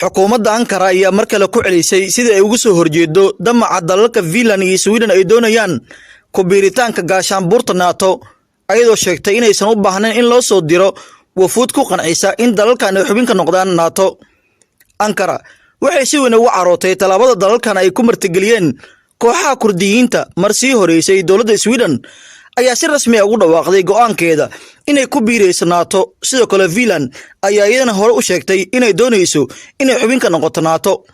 xukuumadda Ankara ayaa mar kale ku celisay sidii ay ugu soo horjeedo damaca dalalka Finland iyo Sweden ay doonayaan ku biiritaanka gaashaanbuurta NATO ayadoo sheegtay inaysan u baahnayn in loo soo diro wafuud ku qancisa in dalalkan ay xubin ka noqdaan NATO. Ankara waxay si weyn ugu carootay talaabada dalalkan ay ku martigeliyeen kooxaha Kurdiyiinta marsii horeysay dowladda Sweden ayaa si rasmi ah ugu dhawaaqday go'aankeeda inay ku biirayso NATO. Sidoo kale Finland ayaa iyadana hore u sheegtay inay doonayso inay xubin ka noqoto NATO.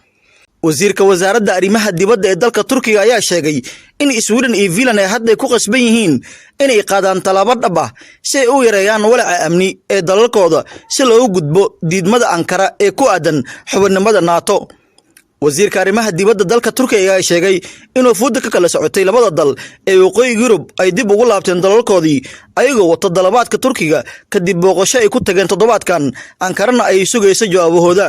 wasiirka wasaaradda arrimaha dibadda ee dalka Turkiga ayaa sheegay in Sweden iyo Finland ay hadda ku qasban yihiin inay qaadaan talaabo dhab ah si ay u yareeyaan walaaca amni ee dalalkooda si loogu gudbo diidmada Ankara ee ku aadan xubinimada NATO. wasiirka arrimaha dibadda dalka Turkiga ayaa sheegay in wafuudda ka kala socotay labada dal ee waqooyiga Yurub ay dib ugu laabteen dalalkoodii ayagoo wata dalabaadka Turkiga kadib booqasho ay ku tageen toddobaadkan Ankarana ay sugayso jawaabahooda.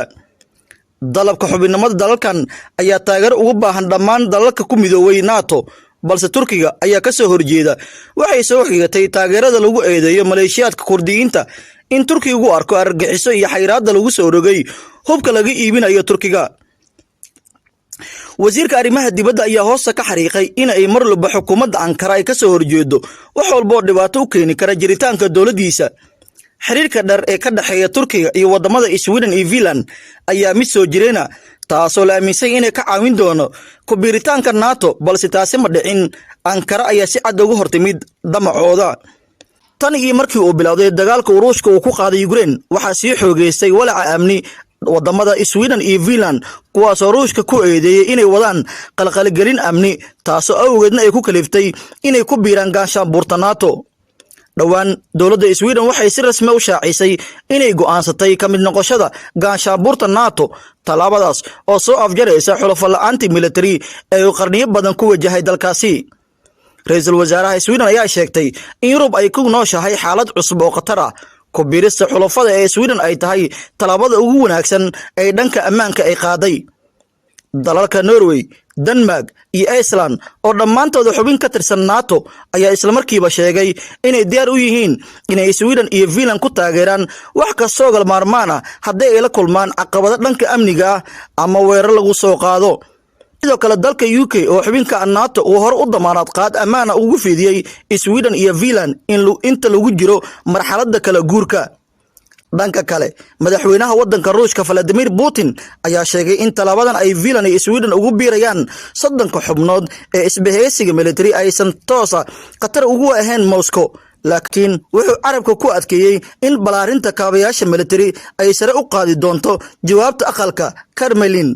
dalabka xubinimada dalalkan ayaa taageero ugu baahan dhammaan dalalka ku midoobay NATO balse Turkiga ayaa ka soo horjeeda. waxay soo xigatay taageerada lagu eedeeyo maleeshiyaadka Kurdiyiinta in Turkiga uu arko argagixiso iyo xayiraadda lagu soo rogay hubka laga iibinayo Turkiga. wasiirka arrimaha dibadda ayaa hoosta ka xariiqay in ay mar walba xukuumadda Ankara ay ka soo horjeedo wax walba oo dhibaato u keeni kara jiritaanka dowladdiisa. xiriirka dheer ee ka dhaxeeya Turkiga iyo wadamada Sweden iyo Finland ayaa mid soo jireena taasoo la aaminsan inay ka caawin doono ku biiritaanka NATO balse taasi ma dhicin. Ankara ayaa si cad ugu hortimid damacooda. tan iyo markii uu bilowday dagaalka Ruushka uu ku qaaday Ukraine waxaa sii xoogeystay walaaca amni wadamada Sweden iyo Finland kuwaas oo Ruushka ku eedeeyay inay wadaan qalqalgelin amni taasoo awgeedna ay ku kaliftay inay ku biiraan gaashaanbuurta NATO. dhawaan dowladda Sweden waxay si rasmi u shaacisay inay go'aansatay ka mid noqoshada gaashaanbuurta NATO. talaabadaas oo soo afjaraysa xulafo la'aantii military ee qarniyo badan ku wajahay dalkaasi. ra'iisul wasaaraha Sweden ayaa sheegtay in Yurub ay ku nooshahay xaalad cusub oo khatar ah. ku biirista xulafada ee Sweden ay tahay talaabada ugu wanaagsan ee dhanka ammaanka ay qaaday. dalalka Norway, Denmark iyo Iceland oo dhammaantood xubin ka tirsan NATO ayaa isla markiiba sheegay inay diyaar u yihiin inay Sweden iyo Finland ku taageeraan wax kastoo galmaarmaan ah haddii ay la kulmaan caqabado dhanka amniga ah ama weerar lagu soo qaado. sidoo kale dalka UK oo xubinka NATO uu hore u damaanad qaad ammaan ugu fidiyay Sweden iyo Finland inta lagu jiro marxaladda kala guurka. dhanka kale madaxweynaha wadanka Ruushka Vladimir Putin ayaa sheegay in talaabadan ay Finland iyo Sweden ugu biirayaan 30 xubnood ee isbahaysiga military aysan toosa qatar ugu ahayn Moscow laakiin wuxuu carabka ku adkeeyay in balaarinta kaabayaasha military ay sare u qaadi doonto jawaabta aqalka Kremlin.